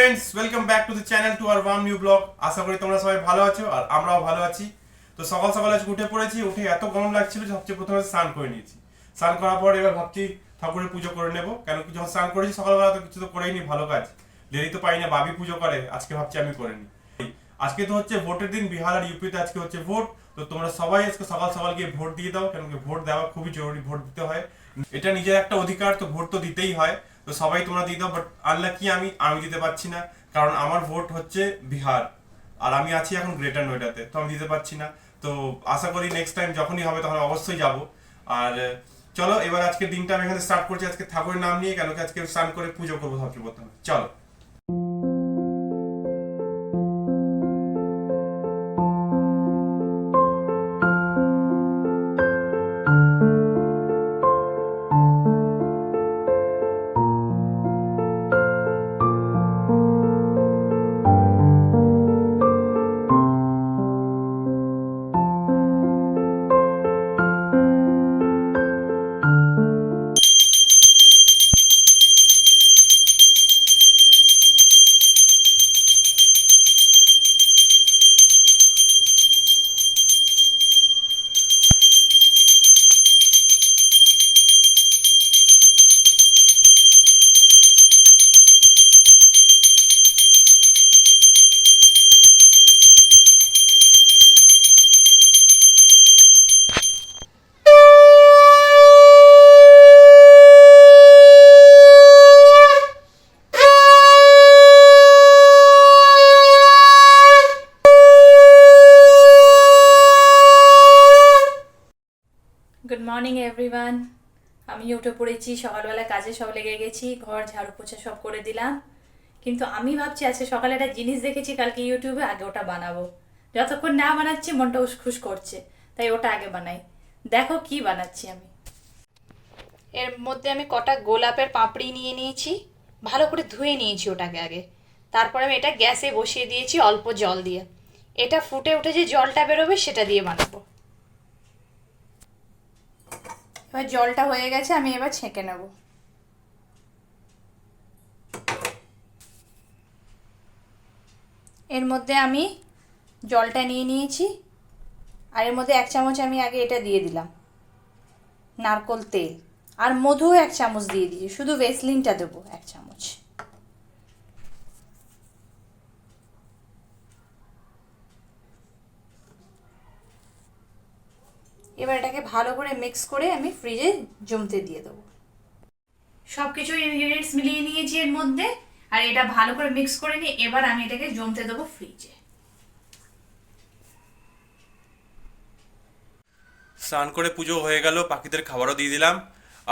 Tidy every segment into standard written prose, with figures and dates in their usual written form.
Friends, welcome back to the channel to our one new blog. আশা করি তোমরা সবাই ভালো আছো আর আমরাও ভালো আছি। তো সকাল সকাল আজকে উঠে পড়েছি। উঠে এত গরম লাগছিল যে সবচেয়ে প্রথমে স্নান করে নিয়েছি। স্নান করার পর এবার ভাবছি ঠাকুরের পুজো করে নেবো, কেন কি যখন স্নান করেছি সকালবেলা তো কিছু তো করেই নি, ভালো কাজ দেরি তো পাই না, বাবি পুজো করে, আজকে ভাবছি আমি করে নিই। আজকে তো হচ্ছে ভোটের দিন, বিহার আর ইউপিতে আজকে হচ্ছে ভোট। তো তোমরা সবাই আজকে সকাল সকাল গিয়ে ভোট দিয়ে দাও, কেন কি ভোট দেওয়া খুবই জরুরি, ভোট দিতে হয়, এটা নিজের একটা অধিকার, তো ভোট তো দিতেই হয়। তো সবাই তোমরা দিয়ে দাও। বাট আনলাকি আমি দিতে পারছি না, কারণ আমার ভোট হচ্ছে বিহার আর আমি আছি এখন গ্রেটার নোয়েডাতে, তো আমি দিতে পারছি না। তো আশা করি নেক্সট টাইম যখনই হবে তখন অবশ্যই যাব। আর চলো এবার আজকে দিনটা আমি এখানে স্টার্ট করছি আজকে ঠাকুরের নাম নিয়ে, কেন কি আজকে স্নান করে পুজো করবো সবচেয়ে প্রথমে। চলো। Good morning everyone. আমি উঠে পড়েছি, সকালবেলা কাজে সব লেগে গেছি, ঘর ঝাড়ু পোছা সব করে দিলাম। কিন্তু আমি ভাবছি আজকে সকালে একটা জিনিস দেখেছি কালকে ইউটিউবে, আগে ওটা বানাবো। যতক্ষণ না বানাচ্ছি মনটা উসখুস করছে, তাই ওটা আগে বানাই। দেখো কি বানাচ্ছি আমি। এর মধ্যে আমি কটা গোলাপের পাপড়ি নিয়ে নিয়েছি, ভালো করে ধুয়ে নিয়েছি ওটাকে আগে। তারপরে আমি এটা গ্যাসে বসিয়ে দিয়েছি অল্প জল দিয়ে। এটা ফুটে উঠে যে জলটা বেরোবে সেটা দিয়ে বানাবো। এবার জলটা হয়ে গেছে, আমি এবার ছেঁকে নেব। এর মধ্যে আমি জলটা নিয়ে নিয়েছি, আর এর মধ্যে 1 চামচ আমি আগে এটা দিয়ে দিলাম নারকোল তেল, আর মধু 1 চামচ দিয়ে দিয়েছি, শুধু ভেসলিনটা দেবো 1 চামচ। এবার এটাকে ভালো করে মিক্স করে আমি ফ্রিজে জমতে দিয়ে দেবো। সব কিছু ইনগ্রেডিয়েন্টস মিলিয়ে নিয়েছি এর মধ্যে, আর এটা ভালো করে মিক্স করে নিয়ে এবার আমি এটাকে জমতে দেবো ফ্রিজে। স্নান করে পুজো হয়ে গেল, পাখিদের খাবারও দিয়ে দিলাম।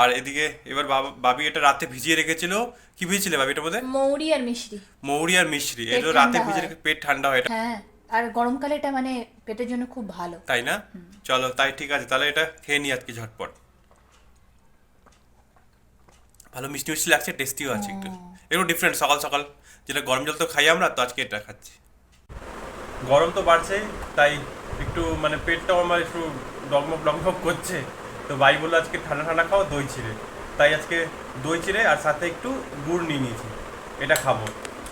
আর এদিকে এবার বাবি এটা রাতে ভিজিয়ে রেখেছিল। কি ভিজিয়েছিলে বাবি এটার মধ্যে? মৌরি আর মিশ্রি। মৌরি আর মিশ্রি, পেট এগুলো রাতে ঠান্ডা ভিজিয়ে হয়। রেখে পেট ঠান্ডা হয় এটা, হ্যাঁ, আর গরমকালে এটা মানে পেটের জন্য খুব ভালো। তাই না? চলো তাই ঠিক আছে, তাহলে এটা খেয়ে নিই আজকে ঝটপট। ভালো মিষ্টি মিষ্টি লাগছে, টেস্টিও আছে একটু, একটু ডিফারেন্ট সকাল সকাল, যেটা গরম জল তো খাই আমরা, তো আজকে এটা খাচ্ছি। গরম তো বাড়ছে, তাই একটু মানে পেটটাও আমার একটু ডগমগ ডগমগ করছে। তো ভাই বললো আজকে ঠান্ডা ঠান্ডা খাও দই চিড়ে, তাই আজকে দই চিড়ে আর সাথে একটু গুড় নিয়ে নিয়েছি, এটা খাবো।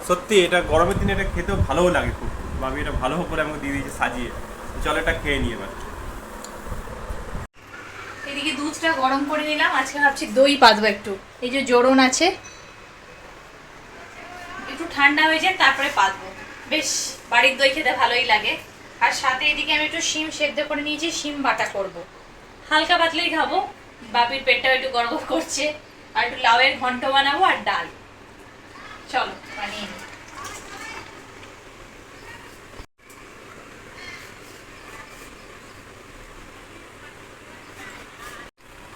সত্যি এটা গরমের দিনে এটা খেতেও ভালোও লাগে খুব। ভাবি এটা ভালো করে আমাকে দিয়ে দিয়েছে সাজিয়ে। চলো এটা খেয়ে নিই এবার। এদিকে দুধটা গরম করে নিলাম, আজকে ভাবছি দই পাতবো একটু। এই যে জোড়ন আছে, একটু ঠান্ডা হয়ে যায় তারপরে পাতবো। বেশ বাড়ির দই খেতে ভালোই লাগে। আর সাথে এদিকে আমি একটু শিম সেদ্ধ করে নিয়েছি, শিম বাটা করব। হালকা পাতলাই খাবো, বাপির পেটটাও একটু গড়গড় করছে। আর একটু লাউয়ের ঘন্ট বানাবো আর ডাল। চলো বানিয়ে নিই।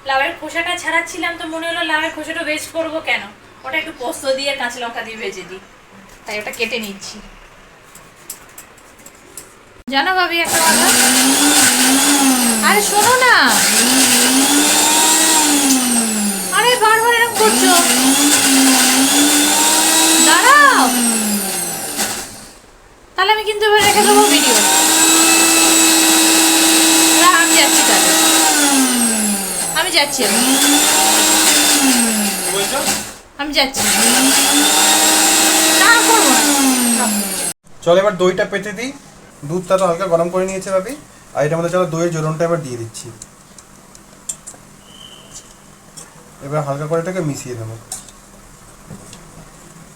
লাউয়ের খোসাটা ছাড়াচ্ছিলাম, তো মনে হলো লাউয়ের খোসাটা ওয়েস্ট করবো কেন, ওটা একটু পোস্ত দিয়ে কাঁচা লঙ্কা দিয়ে ভেজে দিই, তাই ওটা কেটে নিচ্ছি। জানো ভাবি একটা কথা, আরে শোনো না, আরে বারবার এরকম করছো, দাঁড়াও। তাহলে আমি কিন্তু এবার রেখে দেবো ভিডিও। আমি যাচ্ছি, তাহলে আমি যাচ্ছি, আমি যাচ্ছি। না করবো না। চলো এবার দইটা পেতে দিই। দুধটা তো হালকা গরম করে নিয়েছে ভাবি, আর এটার মধ্যে চলো দইয়ের জোরনটা এবার দিয়ে দিচ্ছি। এবার হালকা করে এটাকে মিশিয়ে দেবো,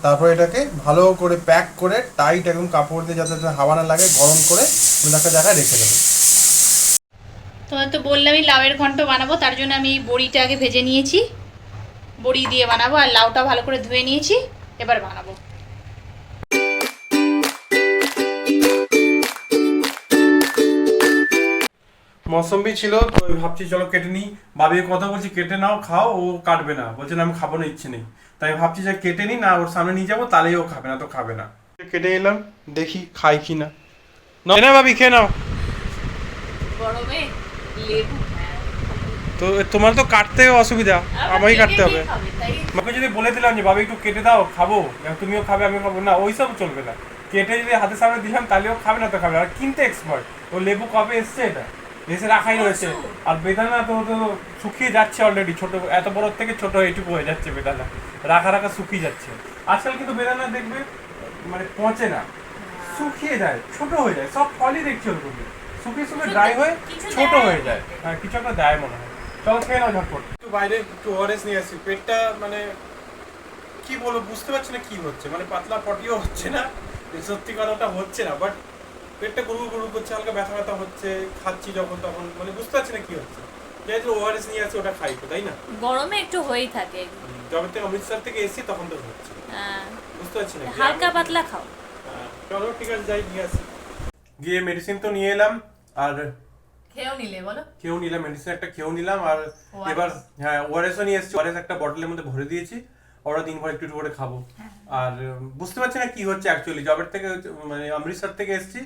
তারপর এটাকে ভালো করে প্যাক করে টাইট একদম কাপড় দিয়ে যাতে হাওয়া না লাগে গরম করে একটা জায়গায় রেখে দেবো। তোমার তো বললামই লাউয়ের ঘন্ট বানাবো, তার জন্য আমি বড়িটা আগে ভেজে নিয়েছি, বড়ি দিয়ে বানাবো। আর লাউটা ভালো করে ধুয়ে নিয়েছি, এবার বানাবো। মৌসম্বি ছিল তো ভাবছি চলো কেটে নিই। ভাবির কথা বলছি কেটে নাও খাও, ও কাটবে না, বলছে না আমি খাবো না, ইচ্ছে নেই। তাই ভাবছি যে কেটে নিই, না ওর সামনে নিয়ে যাবো, তাহলেই ও খাবে না, তো খাবে না। কেটে এলাম, দেখি খাই কি না। না ভাবি খেয়ে নাও। গরমে লেবু তো তোমার তো কাটতে অসুবিধা, আমাকে কাটতে হবে। আমাকে যদি বলে দিলাম যে ভাবি একটু কেটে দাও খাবো, তুমিও খাবে আমিও খাবো, না ওইসব চলবে না। কেটে যদি হাতের সামনে দিলাম তাহলেও খাবে না, তো খাবে না। আর কিনতে এক্সপার্ট ও, লেবু কবে এসছে এটা এসে রাখাই রয়েছে। আর বেদানা তো তো শুকিয়ে যাচ্ছে অলরেডি, ছোট এত বড় থেকে ছোট এইটুকু হয়ে যাচ্ছে বেদানা, রাখা রাখা শুকিয়ে যাচ্ছে। আজকাল কিন্তু বেদানা দেখবে মানে পচে না, শুকিয়ে যায়, ছোট হয়ে যায়, সব ফলই দেখছি ওরকম শুকিয়ে শুকিয়ে ড্রাই হয়ে ছোট হয়ে যায়। হ্যাঁ কিছু একটা দেয় মনে হয়। চলো খেয়ে নাও ঝটপট। একটু বাইরে একটু ওআরএস নিয়ে আসি, পেটটা মানে কি বলবো বুঝতে পারছি না কি হচ্ছে, মানে পাতলা পটিও হচ্ছে না, সত্যি কথাটা হচ্ছে না, বাট পেটটা গুরু গুরু করছে, হালকা ব্যথা ব্যথা হচ্ছে, খাচ্ছি যখন তখন মানে বুঝতে পারছি না কি হচ্ছে। যাই তো ওআরএস নিয়ে আসি, ওটা খাই তো, তাই না? গরমে একটু হয়েই থাকে, যবে থেকে অমৃতসর থেকে এসেছি তখন তো হচ্ছে, বুঝতে পারছি না। হালকা পাতলা খাও। চলো ঠিক আছে যাই নিয়ে আসি। গিয়ে মেডিসিন তো নিয়ে এলাম, আর খেয়েও নিলে বলো, খেয়েও নিলাম, মেডিসিন একটা খেয়েও নিলাম। আর এবার হ্যাঁ ওআরএসও নিয়ে এসেছি, ওআরএস একটা বটলের মধ্যে ভরে দিয়েছি, ওরা দিনভর একটু একটু করে খাবো। আর বুঝতে পারছি না কি হচ্ছে অ্যাকচুয়ালি, জবের থেকে মানে অমৃতসর থেকে এসেছি,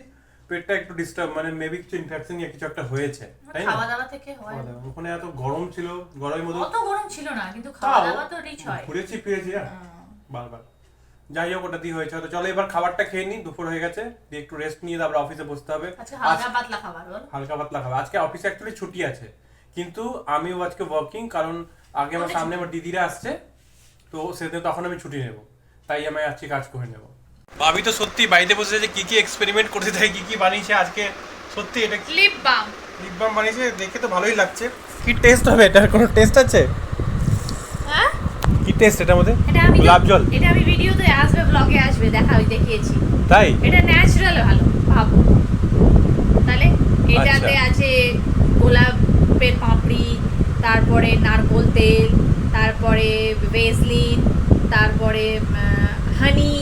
পেটটা একটু ডিস্টার্ব, মানে মেবি কিছু ইনফেকশন নিয়ে কিছু একটা হয়েছে, তাই না? খাওয়া দাওয়া থেকে হয়। ওখানে এত গরম ছিল, গরমের মধ্যে অত গরম ছিল না, কিন্তু খাওয়া দাওয়া তো রিচ হয়। ঘুরেছি ফিরেছি না বারবার। যাই হোক ওটা দিয়ে হয়েছে, তো চলো এবার খাবারটা খেয়ে নিই, দুপুর হয়ে গেছে, দিয়ে একটু রেস্ট নিয়ে তারপর অফিসে বসতে হবে। হালকা পাতলা খাবার বল, হালকা পাতলা খাবার। আজকে অফিসে অ্যাকচুয়ালি ছুটি আছে, কিন্তু আমিও আজকে ওয়ার্কিং, কারণ আগে আমার সামনে আমার দিদিরা আসছে, তো সেদিন তখন আমি ছুটি নেব, তাই আমি আজকে কাজ করে নেব। ভাবি তো সত্যি বাড়িতে বসে যে কি কি এক্সপেরিমেন্ট করতে থাকে, কি কি বানিয়েছে আজকে, সত্যি এটা লিপ বাম বানিয়েছে, দেখে তো ভালোই লাগছে। কি টেস্ট হবে এটার, কোনো টেস্ট আছে? হ্যাঁ কি টেস্ট এটার মধ্যে? এটা আমি গোলাপ জল, এটা আমি ভিডিওতে আসবে, ব্লগে আসবে, দেখা আমি দেখিয়েছি। তাই এটা ন্যাচারাল ভালো ভাবো তাহলে। এটাতে আছে গোলাপের পাপড়ি, তারপরে নারকোল তেল, তারপরে ভেসলিন, তারপরে হানি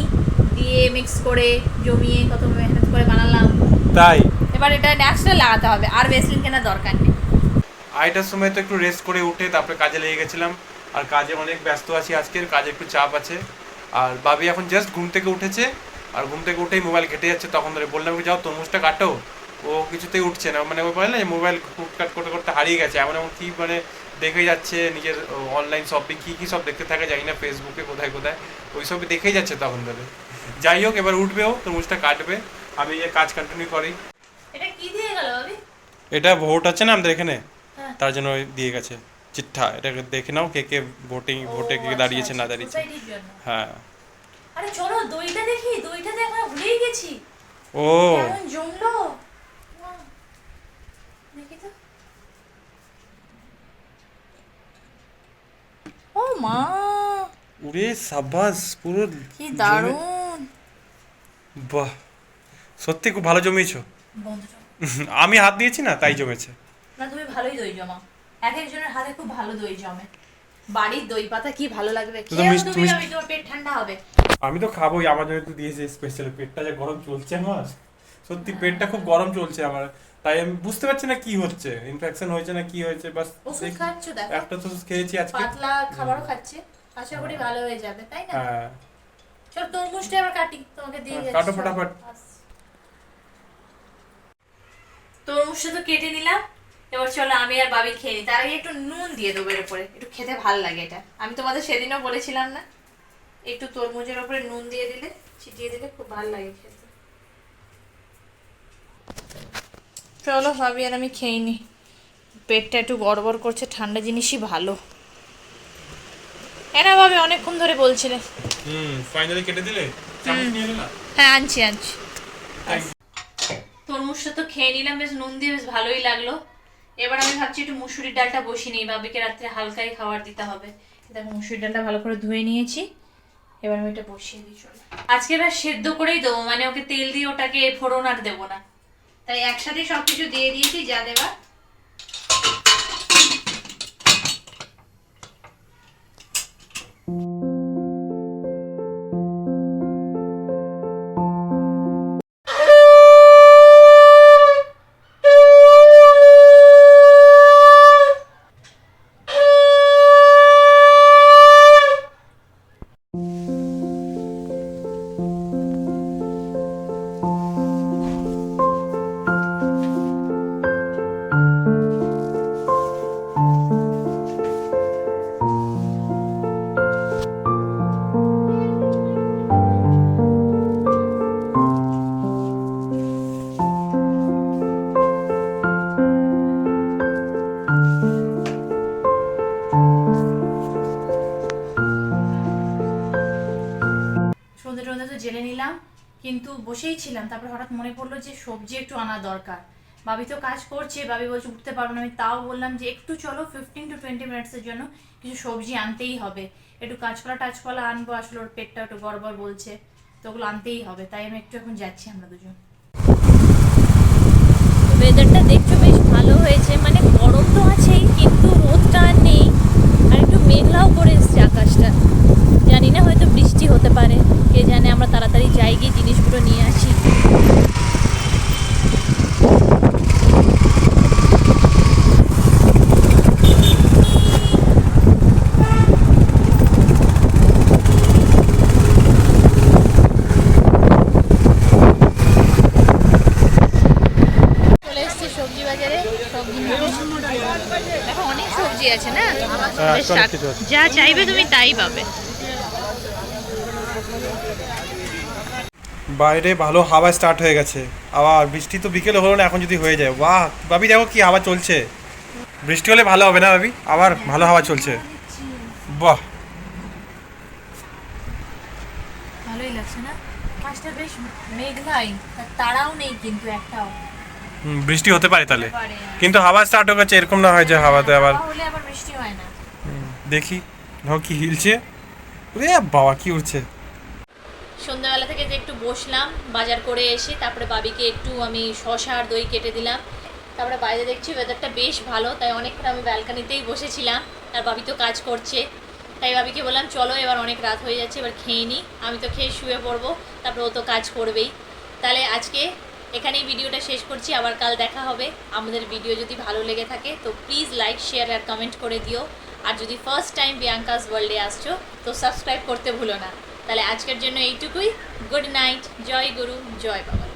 দিয়ে মিক্স করে জমিয়ে কত মেহনত করে বানালাম। তাই এবার এটা ন্যাচারাল লাগাতে হবে, আর ভেসলিন কেনার দরকার নেই। আড়াইটার সময় তো একটু রেস্ট করে উঠে তারপরে কাজে লেগে গেছিলাম, আর কাজে অনেক ব্যস্ত আছি আজকের, কাজে একটু চাপ আছে। আর বাবি এখন জাস্ট ঘুম থেকে উঠেছে, আর ঘুম থেকে উঠেই মোবাইল ঘেটে যাচ্ছে, তখন ধরে বললাম কি যাও তরমুজটা কাটো, ও কিছুতেই উঠছে না, মানে ওই বলে না মোবাইল কাট করতে করতে হারিয়ে গেছে, এমন এমন কি মানে দেখে যাচ্ছে নিজের অনলাইন শপিং কী কী সব দেখতে থাকে জানি না, ফেসবুকে কোথায় কোথায় ওই সবই দেখেই যাচ্ছে তখন ধরে। যাই হোক এবার উঠবেও, তরমুজটা কাটবে, আমি এই কাজ কন্টিনিউ করি। এটা কি দিয়ে গেল ভাবি? এটা ভোট আছে না আমাদের এখানে, হ্যাঁ। তার জন্য দিয়ে গেছে চিঠা, এটাকে দেখে নাও কে কে ভোটে কে দাঁড়িয়েছে না দাঁড়িয়েছে। হ্যাঁ আরে চলো দইটা দেখি, দইটা তো এখন ভুলেই গেছি। ও কেমন জমলো দেখি তো। ও মা, উরে সাবাস, পুরো কি দারুণ, বাহ সত্যি খুব ভালো জমিয়েছো। বন্ধুটা আমি হাত দিয়েছি না তাই জমেছে। না তুমি ভালোই দই জমা, এক একজনের হাতে খুব ভালো দই জমে। বাড়ির দই পাতা কি ভালো লাগবে, খেয়ে তুমি আমি তোমার পেট ঠান্ডা হবে। আমি তো খাবোই, আমার জন্য তো দিয়েছে স্পেশাল, পেটটা যে গরম চলছে আমার, সত্যি পেটটা খুব গরম চলছে আমার, তাই আমি বুঝতে পারছি না কি হচ্ছে, ইনফেকশন হয়েছে না কি হয়েছে। বাস ওষুধ খাচ্ছো দেখো, একটা তো খেয়েছি আজকে, পাতলা খাবারও খাচ্ছে, আশা করি ভালো হয়ে যাবে, তাই না? হ্যাঁ চল তরমুজটা এবার কাটি, তোমাকে দিয়ে গেছি, কাটো ফটাফট। তরমুজটা তো কেটে নিলাম, এবার চলো আমি আর বাবি খেয়ে নিই। তার আগে একটু নুন দিয়ে দেবো এর উপরে, একটু খেতে ভালো লাগে এটা, আমি তোমাদের সেদিনও বলেছিলাম না, একটু তরমুজের উপরে নুন দিয়ে দিলে, ছিটিয়ে দিলে খুব ভালো লাগে খেতে। চলো ভাবি আর আমি খেয়ে নিই, পেটটা একটু গড়বড় করছে, ঠান্ডা জিনিসই ভালো। এনা ভাবি অনেকক্ষণ ধরে বলছিলে। ফাইনালি কেটে দিলে। চামচ নিয়ে এলে না? হ্যাঁ আনছি Thank you. তরমুজটা তো খেয়ে নিলাম, বেশ নুন দিয়ে বেশ ভালোই লাগলো। এবার আমি ভাবছি একটু মুসুরির ডালটা বসিয়ে নিই, বাবিকে রাত্রে হালকাই খাবার দিতে হবে। দেখো মুসুরির ডালটা ভালো করে ধুয়ে নিয়েছি, এবার আমি এটা বসিয়ে দিই। চলো আজকে এবার সেদ্ধ করেই দেবো, মানে ওকে তেল দিয়ে ওটাকে ফোড়ন আর দেবো না, তাই একসাথে সবকিছু দিয়ে দিয়েছি যা দেবার। সন্ধ্যে টন্ধে তো জেলে নিলাম, কিন্তু বসেই ছিলাম, তারপর হঠাৎ মনে পড়লো যে সবজি একটু আনা দরকার। বাবি তো কাজ করছে, বাবি বলছে উঠতে পারবো না, আমি তাও বললাম যে একটু চলো 15 to 20 মিনিটসের জন্য কিছু সবজি আনতেই হবে। একটু কাঁচকলা টাচকলা আনবো, আসলে ওর পেটটা একটু গড়বড় বলছে, তো ওগুলো আনতেই হবে, তাই আমি একটু এখন যাচ্ছি আমরা দুজন। ওয়েদারটা দেখছো বেশ ভালো হয়েছে, মানে গরম তো আছেই কিন্তু রোদটা আর নেই, আর একটু মেঘলাও করে এসছে আকাশটা। জানি না হয়তো বৃষ্টি হতে পারে, কে জানে। আমরা তাড়াতাড়ি যাই, গিয়ে জিনিসগুলো নিয়ে আসি। চলে এসেছি সবজি বাজারে, সবজি নিয়ে। দেখো অনেক সবজি আছে না, বেশ যা চাইবে তুমি তাই পাবে। বাইরে ভালো হাওয়া স্টার্ট হয়ে গেছে, আবার বৃষ্টি তো বিকেলে হলো না, এখন যদি হয়ে যায়, বাহ ভাবি দেখো কি হাওয়া চলছে। বৃষ্টি হলে ভালো হবে না ভাবি, আবার ভালো হাওয়া চলছে, বাহ ভালোই লাগছে না, আকাশটা বেশ মেঘলাই, তারাও নেই কিন্তু একটাও। বৃষ্টি হতে পারে তাহলে, পারে। কিন্তু হাওয়া স্টার্ট হয়ে গেছে, এরকম না হয় যে হাওয়াতে আবার। হলে আবার বৃষ্টি হয় না। দেখি দেখো কি হিলছে, রে বাবা কি উঠছে। সন্ধ্যাবেলা থেকে যে একটু বসলাম বাজার করে এসে, তারপরে বাবিকে একটু আমি শসা আর দই কেটে দিলাম। তারপরে বাইরে দেখছি ওয়েদারটা বেশ ভালো, তাই অনেকক্ষণ আমি ব্যালকানিতেই বসেছিলাম, আর বাবি তো কাজ করছে, তাই বাবিকে বললাম চলো এবার অনেক রাত হয়ে যাচ্ছে, এবার খেয়ে নিই। আমি তো খেয়ে শুয়ে পড়বো, তারপরে ও তো কাজ করবেই। তাহলে আজকে এখানেই ভিডিওটা শেষ করছি, আবার কাল দেখা হবে। আমাদের ভিডিও যদি ভালো লেগে থাকে তো প্লিজ লাইক শেয়ার আর কমেন্ট করে দিও, আর যদি ফার্স্ট টাইম বিয়াঙ্কাস ওয়ার্ল্ডে আসছো তো সাবস্ক্রাইব করতে ভুলো না। তাহলে আজকের জন্য এইটুকুই। গুড নাইট, জয় গুরু, জয় বাবা।